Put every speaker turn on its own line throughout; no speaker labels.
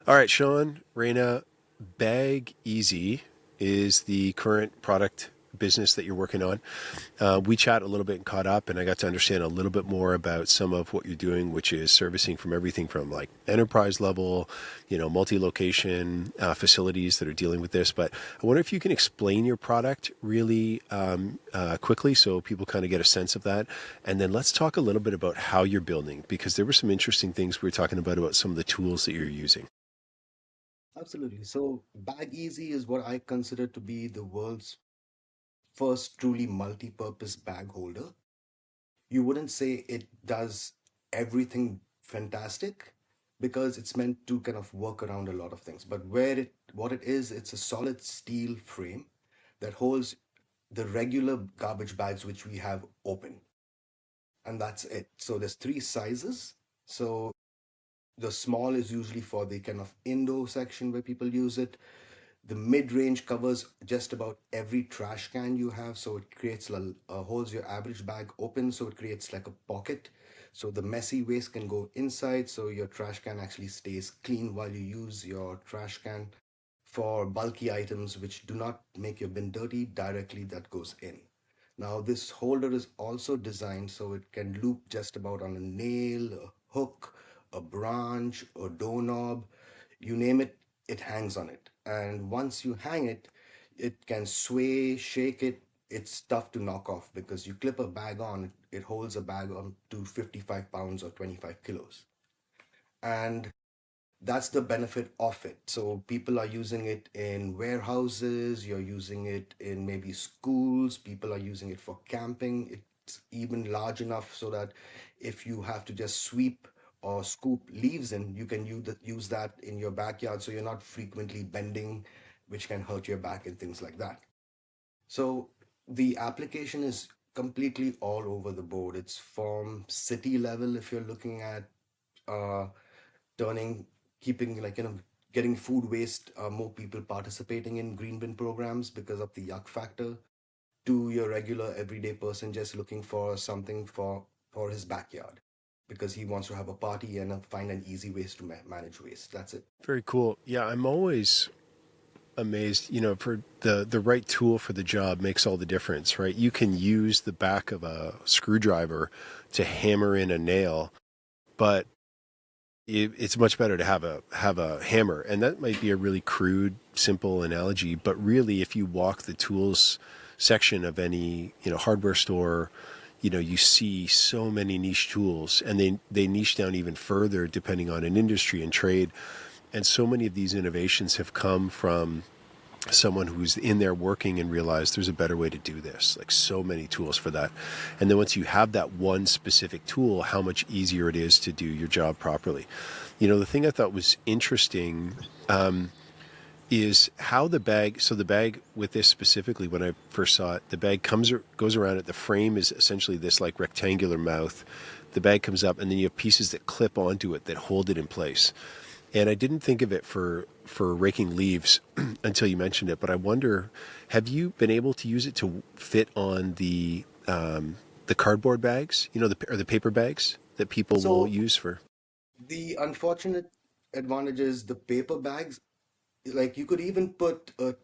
All right, Sean, Rana, BagEz is the current product business that you're working on. We chat a little bit and caught up, and I got to understand a little bit more about some of what you're doing, which is servicing from everything from like enterprise level, multi-location facilities that are dealing with this. But I wonder if you can explain your product really quickly so people kind of get a sense of that. And then let's talk a little bit about how you're building, because there were some interesting things we were talking about some of the tools that you're using.
Absolutely. So BagEz is what I consider to be the world's first truly multi-purpose bag holder. You wouldn't say it does everything fantastic because it's meant to kind of work around a lot of things. But what it is, it's a solid steel frame that holds the regular garbage bags which we have open, and that's it. So there's three sizes. So the small is usually for the kind of indoor section where people use it. The mid-range covers just about every trash can you have, so it creates holds your average bag open, so it creates like a pocket, so the messy waste can go inside, so your trash can actually stays clean while you use your trash can. For bulky items which do not make your bin dirty, directly that goes in. Now this holder is also designed so it can loop just about on a nail, a hook, a branch, a doorknob, you name it, it hangs on it. And once you hang it, it can sway, shake it. It's tough to knock off because you clip a bag on, it holds a bag on to 55 pounds or 25 kilos. And that's the benefit of it. So people are using it in warehouses, you're using it in maybe schools, people are using it for camping. It's even large enough so that if you have to just sweep or scoop leaves in, you can use that in your backyard so you're not frequently bending, which can hurt your back and things like that. So the application is completely all over the board. It's from city level if you're looking at uh, turning, keeping getting food waste, more people participating in green bin programs because of the yuck factor, to your regular everyday person just looking for something for his backyard because he wants to have a party and find an easy ways to manage waste. That's it.
Very cool. Yeah, I'm always amazed, for the right tool for the job makes all the difference, right? You can use the back of a screwdriver to hammer in a nail, but it's much better to have a hammer. And that might be a really crude, simple analogy, but really, if you walk the tools section of any hardware store, you see so many niche tools, and they niche down even further depending on an industry and trade. And so many of these innovations have come from someone who's in there working and realized there's a better way to do this, like so many tools for that. And then once you have that one specific tool, how much easier it is to do your job properly. The thing I thought was interesting is how the bag with this specifically, when I first saw it, the bag goes around it. The frame is essentially this like rectangular mouth. The bag comes up, and then you have pieces that clip onto it that hold it in place. And I didn't think of it for raking leaves until you mentioned it. But I wonder, have you been able to use it to fit on the cardboard bags, or the paper bags that people will
So
use for?
the unfortunate advantage is the paper bags, like you could even put a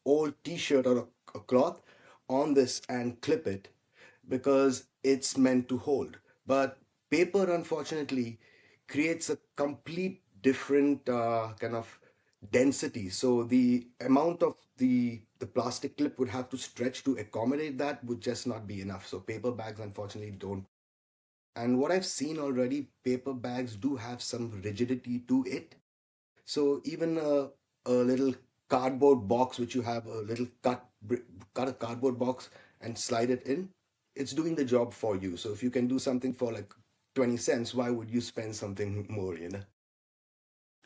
old t-shirt or a cloth on this and clip it because it's meant to hold, but paper unfortunately creates a complete different kind of density, so the amount of the plastic clip would have to stretch to accommodate that would just not be enough, so paper bags unfortunately don't. And what I've seen already, paper bags do have some rigidity to it, so even a little cardboard box, which you have a little cut a cardboard box and slide it in, it's doing the job for you. So if you can do something for like 20 cents, why would you spend something more, you know?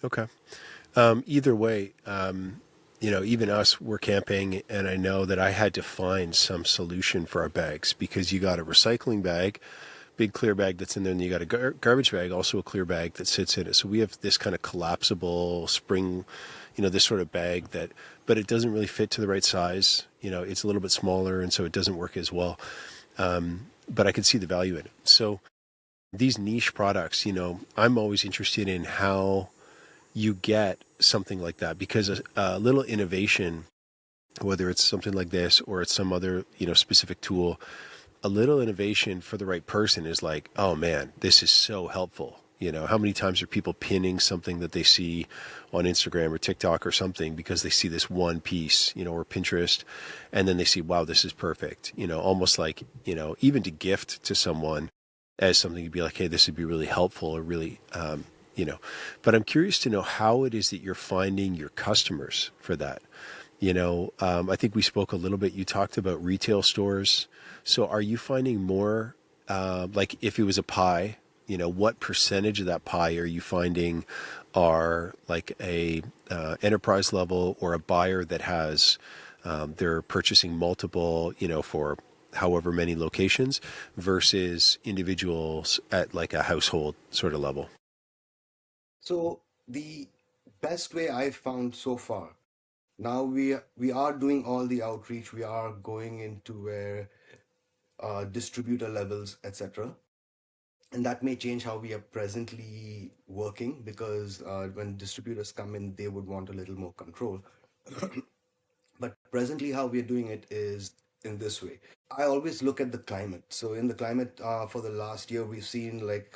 Okay. Either way, even us, we're camping, and I know that I had to find some solution for our bags because you got a recycling bag, big clear bag that's in there, and you got a garbage bag, also a clear bag that sits in it. So we have this kind of collapsible spring, this sort of bag but it doesn't really fit to the right size. It's a little bit smaller, and so it doesn't work as well. But I could see the value in it. So these niche products, I'm always interested in how you get something like that, because a little innovation, whether it's something like this or it's some other, specific tool, a little innovation for the right person is like, oh man, this is so helpful. How many times are people pinning something that they see on Instagram or TikTok or something because they see this one piece, or Pinterest, and then they see, wow, this is perfect. Almost like, even to gift to someone as something to be like, hey, this would be really helpful or really, you know. But I'm curious to know how it is that you're finding your customers for that. I think we spoke a little bit. You talked about retail stores. So are you finding more, like if it was a pie, what percentage of that pie are you finding are like a enterprise level or a buyer that has, they're purchasing multiple, for however many locations versus individuals at like a household sort of level?
So the best way I've found so far, now we are doing all the outreach. We are going into where distributor levels, etc. And that may change how we are presently working because when distributors come in, they would want a little more control. But presently, how we are doing it is in this way. I always look at the climate. So in the climate for the last year, we've seen like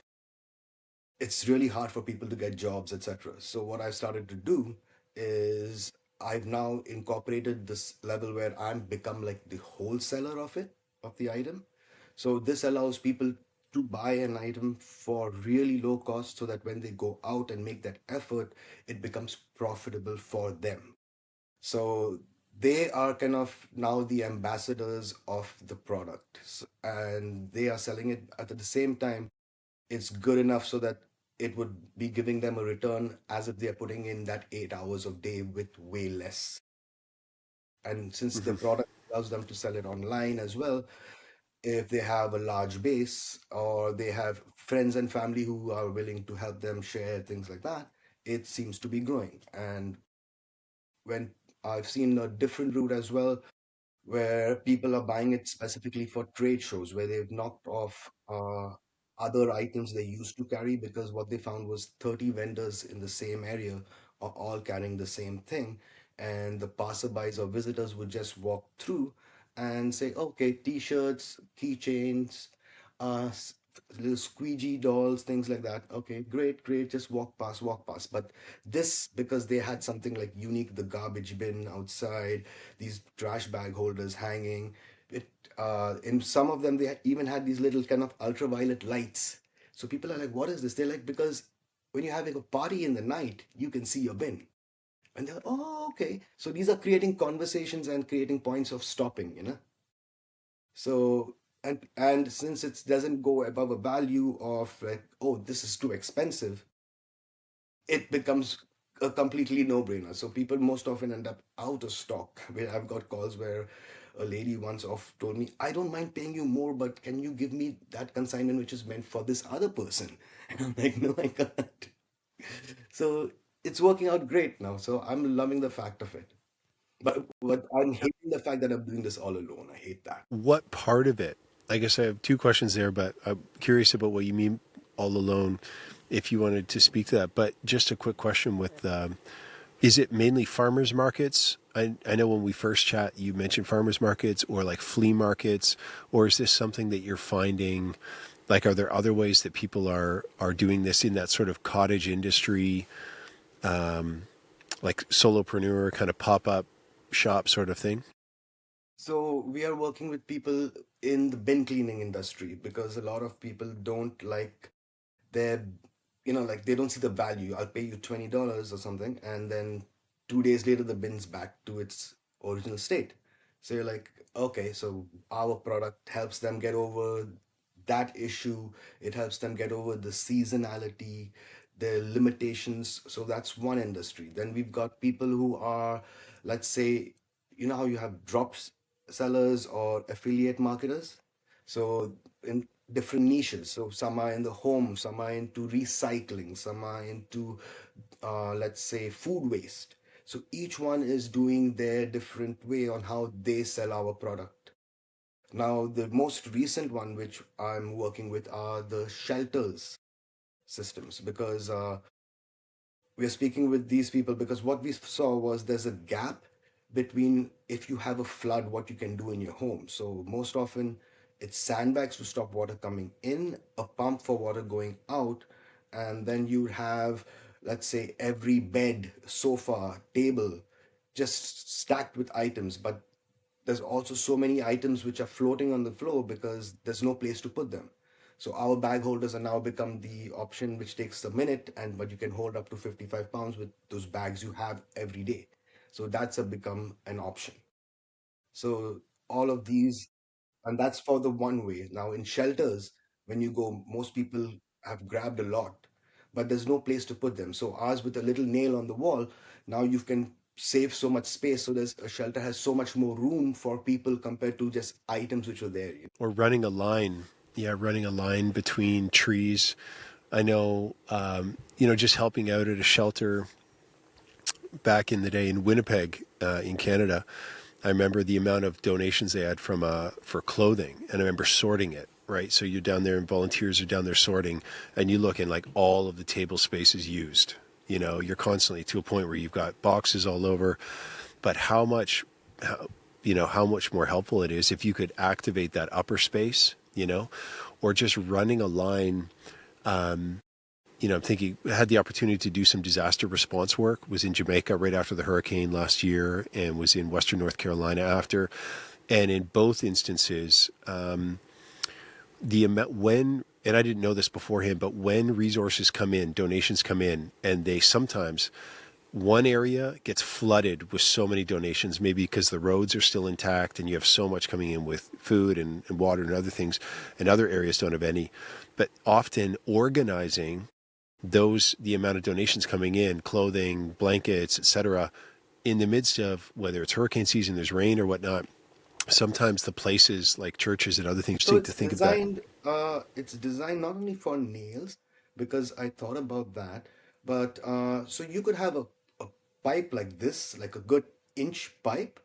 it's really hard for people to get jobs, etc. So what I've started to do is I've now incorporated this level where I'm become like the wholesaler of it, of the item. So this allows people to buy an item for really low cost so that when they go out and make that effort, it becomes profitable for them. So they are kind of now the ambassadors of the product, and they are selling it at the same time it's good enough so that it would be giving them a return as if they're putting in that 8 hours of day with way less. And since the
Hmm.
product allows them to sell it online as well, if they have a large base or they have friends and family who are willing to help them share things like that, it seems to be growing. And when I've seen a different route as well, where people are buying it specifically for trade shows where they've knocked off other items they used to carry because what they found was 30 vendors in the same area are all carrying the same thing. And the passerbys or visitors would just walk through and say, okay, t-shirts, keychains, uh, s- little squeegee dolls, things like that. Okay, great, great, just walk past, walk past. But this, because they had something like unique, the garbage bin outside, these trash bag holders hanging. It in some of them even had these little kind of ultraviolet lights. So people are like, "What is this?" They're like, "Because when you're having a party in the night, you can see your bin." And they're like, "Oh, okay." So these are creating conversations and creating points of stopping. So and since it doesn't go above a value of like, "Oh, this is too expensive," it becomes a completely no-brainer. So people most often end up out of stock. Where I've got calls where a lady once off told me, "I don't mind paying you more, but can you give me that consignment which is meant for this other person?" And I'm like, "No, I can't." So it's working out great now. So I'm loving the fact of it. But I'm hating the fact that I'm doing this all alone. I hate that.
What part of it? I guess I have two questions there, but I'm curious about what you mean all alone, if you wanted to speak to that. But just a quick question with, is it mainly farmers markets? I know when we first chat, you mentioned farmers markets or like flea markets, or is this something that you're finding? Like, are there other ways that people are doing this in that sort of cottage industry, like solopreneur kind of pop up shop sort of thing?
So we are working with people in the bin cleaning industry because a lot of people don't like they're like they don't see the value. I'll pay you $20 or something, and then 2 days later the bin's back to its original state. So you're like, okay, so our product helps them get over that issue. It helps them get over the seasonality, the limitations. So that's one industry. Then we've got people who are, let's say, how you have drops sellers or affiliate marketers. So in different niches. So some are in the home, some are into recycling, some are into, let's say, food waste. So each one is doing their different way on how they sell our product. Now, the most recent one which I'm working with are the shelters systems because we're speaking with these people because what we saw was there's a gap between if you have a flood, what you can do in your home. So most often it's sandbags to stop water coming in, a pump for water going out, and then you have, let's say, every bed, sofa, table just stacked with items. But there's also so many items which are floating on the floor because there's no place to put them. So our bag holders are now become the option which takes a minute, and but you can hold up to 55 pounds with those bags you have every day. So that's a become an option. So all of these, and that's for the one way. Now in shelters, when you go, most people have grabbed a lot, but there's no place to put them. So ours with a little nail on the wall, now you can save so much space. So there's a shelter has so much more room for people compared to just items which are there.
Or running a line. Yeah, running a line between trees. I know, just helping out at a shelter back in the day in Winnipeg, in Canada. I remember the amount of donations they had from for clothing, and I remember sorting it. Right, so you're down there, and volunteers are down there sorting, and you look, and like all of the table space is used. You're constantly to a point where you've got boxes all over. But how, how much more helpful it is if you could activate that upper space, or just running a line. I'm thinking I had the opportunity to do some disaster response work, was in Jamaica right after the hurricane last year, and was in Western North Carolina after. And in both instances, the amount when, and I didn't know this beforehand, but when resources come in, donations come in, and they sometimes, one area gets flooded with so many donations, maybe because the roads are still intact and you have so much coming in with food and water and other things, and other areas don't have any. But often organizing the amount of donations coming in, clothing, blankets, etc., in the midst of whether it's hurricane season, there's rain or whatnot, sometimes the places like churches and other things
So
seem to think of that.
it's designed not only for nails, because I thought about that, but so you could have a pipe like this, like a good inch pipe,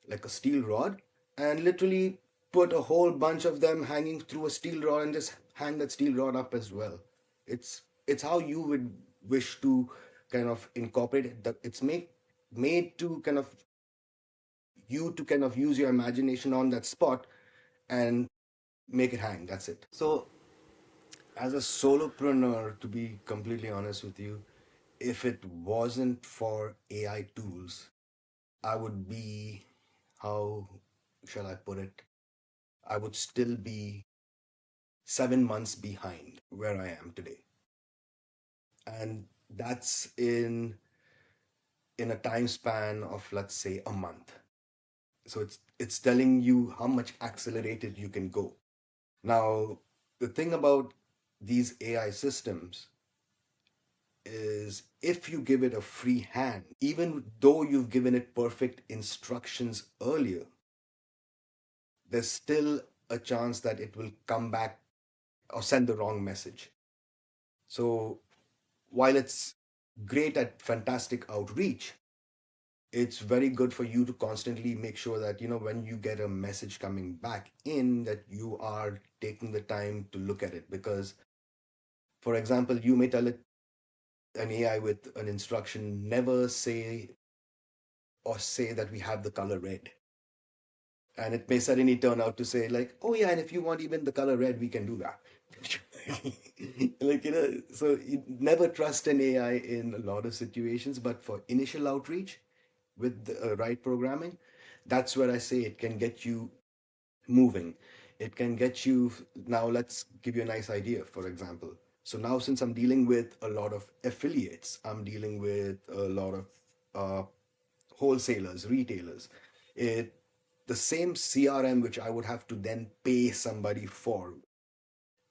like a steel rod, and literally put a whole bunch of them hanging through a steel rod and just hang that steel rod up as well. It's how you would wish to kind of incorporate it. It's made to kind of you to kind of use your imagination on that spot and make it hang. That's it. So as a solopreneur, to be completely honest with you, if it wasn't for AI tools, I would be, how shall I put it? I would still be 7 months behind where I am today. And that's in a time span of, let's say, a month. So it's telling you how much accelerated you can go. Now, the thing about these AI systems is if you give it a free hand, even though you've given it perfect instructions earlier, there's still a chance that it will come back or send the wrong message. So while it's great at fantastic outreach, it's very good for you to constantly make sure that, when you get a message coming back in, that you are taking the time to look at it. Because, for example, you may tell it an AI with an instruction, never say or say that we have the color red. And it may suddenly turn out to say, like, oh, yeah, and if you want even the color red, we can do that. Like, so you never trust an AI in a lot of situations, but for initial outreach with the right programming, that's where I say it can get you moving. It can get you. Now let's give you a nice idea, for example. So now, since I'm dealing with a lot of affiliates, I'm dealing with a lot of uh, wholesalers, retailers, it the same CRM which I would have to then pay somebody for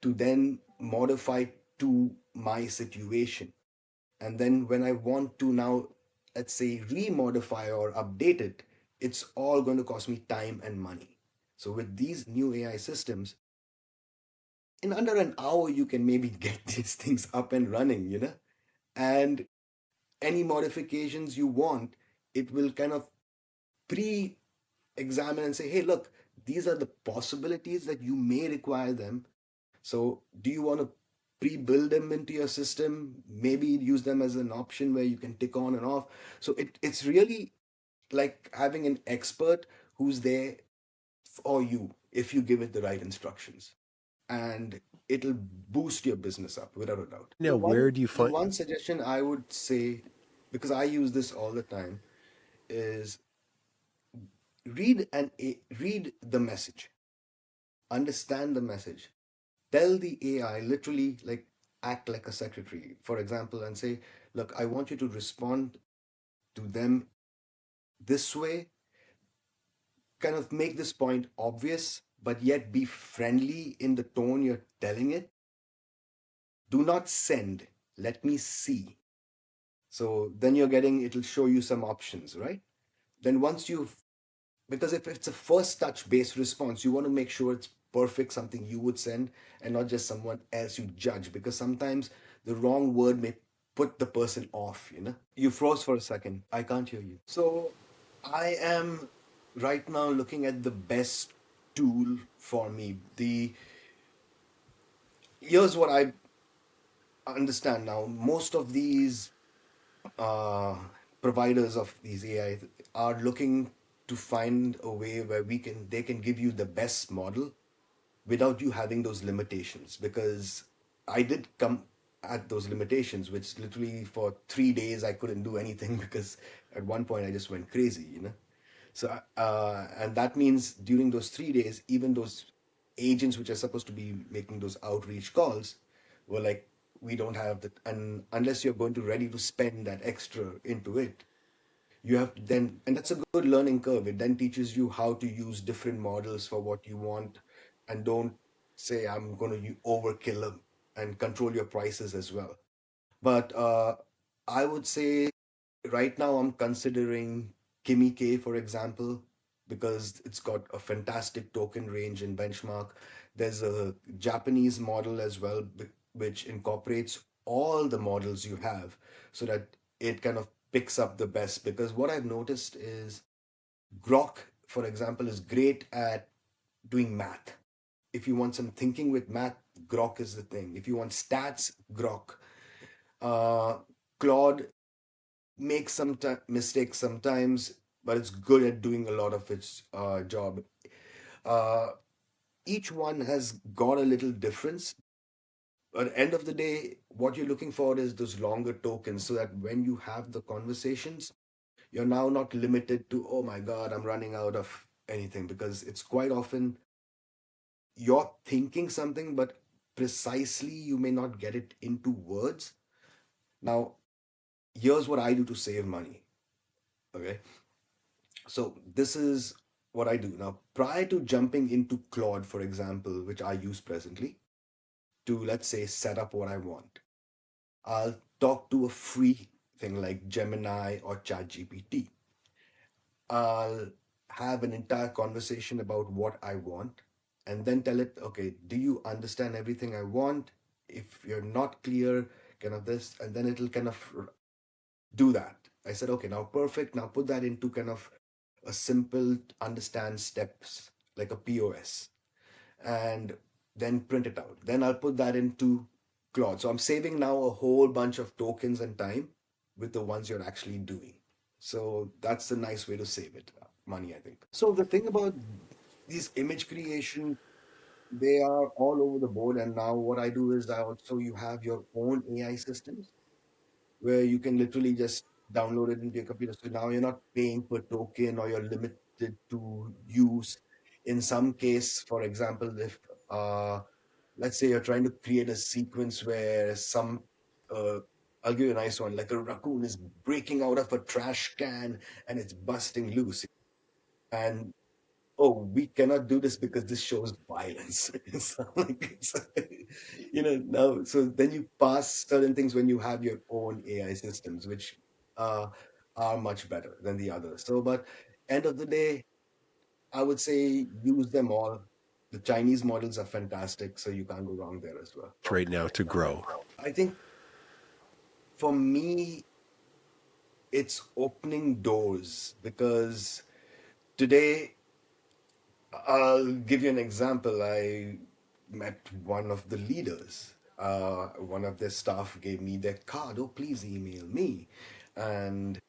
to then modify to my situation. And then when I want to now, let's say, remodify or update it, it's all going to cost me time and money. So with these new AI systems, in under an hour, you can maybe get these things up and running, and any modifications you want, it will kind of pre examine and say, hey, look, these are the possibilities that you may require them. So, do you want to? pre-build them into your system, maybe use them as an option where you can tick on and off. So it's really like having an expert who's there for you if you give it the right instructions, and it'll boost your business up without a doubt.
Now, where do you
The
find?
one suggestion I would say, because I use this all the time, is read the message, understand the message, tell the AI literally, like, act like a secretary, for example, and say, look, I want you to respond to them this way, kind of make this point obvious, but yet be friendly in the tone you're telling it. Do not send, let me see. So then you're getting, it'll show you some options, right? Then once you've, because if it's a first touch based response, you want to make sure it's perfect, something you would send, and not just someone else you judge, because sometimes the wrong word may put the person off, you know? You froze for a second. I can't hear you. So I am right now looking at the best tool for me. The Here's what I understand now. Most of these uh, providers of these AI are looking to find a way where they can give you the best model without you having those limitations. Because I did come at those limitations, which literally for 3 days I couldn't do anything because at one point I just went crazy, you know. So and that means during those 3 days, even those agents which are supposed to be making those outreach calls were like, we don't have that, and unless you're going to ready to spend that extra into it, you have to then, and that's a good learning curve. It then teaches you how to use different models for what you want, and don't say I'm going to overkill them, and control your prices as well. But I would say right now I'm considering Kimi K, for example, because it's got a fantastic token range and benchmark. There's a Japanese model as well, which incorporates all the models you have so that it kind of picks up the best. Because what I've noticed is Grok, for example, is great at doing math. If you want some thinking with math, Grok is the thing. If you want stats, Grok. Uh, Claude makes some mistakes sometimes, but it's good at doing a lot of its job. Uh, each one has got a little difference. But at the end of the day, what you're looking for is those longer tokens so that when you have the conversations, you're now not limited to, oh my God, I'm running out of anything. Because it's quite often you're thinking something, but precisely you may not get it into words. Now, here's what I do to save money. Okay. So this is what I do. Now, prior to jumping into Claude, for example, which I use presently, to, let's say, set up what I want, I'll talk to a free thing like Gemini or ChatGPT. I'll have an entire conversation about what I want, and then tell it, okay, do you understand everything I want? If you're not clear, kind of this, and then it'll kind of do that. I said, okay, now perfect. Now put that into kind of a simple understand steps like a POS, and then print it out. Then I'll put that into Claude. So I'm saving now a whole bunch of tokens and time with the ones you're actually doing. So that's a nice way to save it money, I think. So the thing about these image creation, they are all over the board. And now what I do is I also, you have your own AI systems where you can literally just download it into your computer. So now you're not paying per token, or you're limited to use. In some case, for example, if let's say you're trying to create a sequence where uh, I'll give you a nice one, like a raccoon is breaking out of a trash can and it's busting loose. And oh, we cannot do this because this shows violence. So, like, now, so then you pass certain things when you have your own AI systems, which uh, are much better than the others. So, but end of the day, I would say use them all. The Chinese models are fantastic, so you can't go wrong there as well.
Right now to grow?
I think for me, it's opening doors, because today, I'll give you an example. I met one of the leaders. One of their staff gave me their card. Oh, please email me. And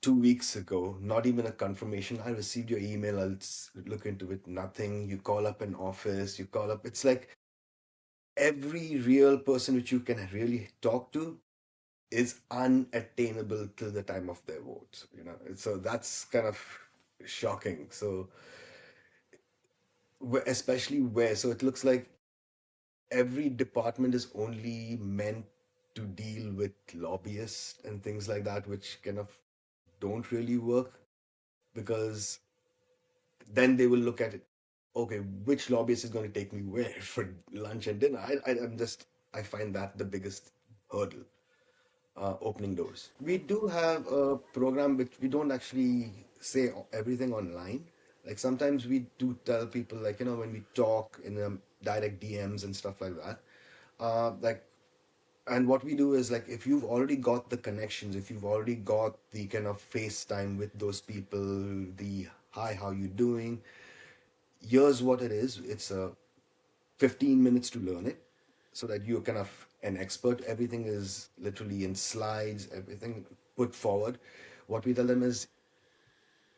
2 weeks ago, not even a confirmation. I received your email. Look into it. Nothing. You call up an office. You call up. It's like every real person which you can really talk to is unattainable till the time of their vote. So that's kind of shocking. So especially where, so it looks like every department is only meant to deal with lobbyists and things like that, which kind of don't really work because then they will look at it. Okay, which lobbyist is going to take me where for lunch and dinner? I find that the biggest hurdle, opening doors. We do have a program which we don't actually say everything online. Like sometimes we do tell people, like, when we talk in direct DMs and stuff like that. Like, and what we do is like, if you've already got the connections, if you've already got the kind of FaceTime with those people, the hi, how you doing? Here's what it is. It's a 15 minutes to learn it so that you're kind of an expert. Everything is literally in slides, everything put forward. What we tell them is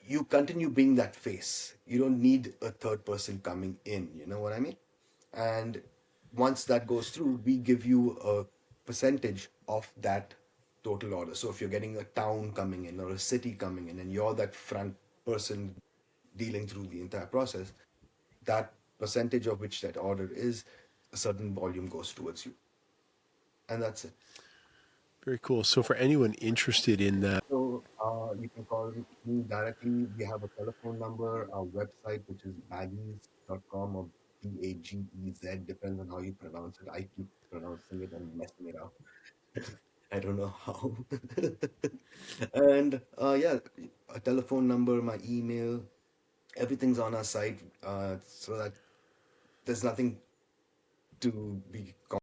you continue being that face. You don't need a third person coming in. You know what I mean? And once that goes through, we give you a percentage of that total order. So if you're getting a town coming in or a city coming in and you're that front person dealing through the entire process, that percentage of which that order is, a certain volume goes towards you. And that's it.
Very cool. So for anyone interested in that,
So you can call me directly. We have a telephone number, our website, which is baggies.com or BAGEZ, depends on how you pronounce it. I keep pronouncing it and messing it up. I don't know how. And yeah, a telephone number, my email, everything's on our site so that there's nothing to be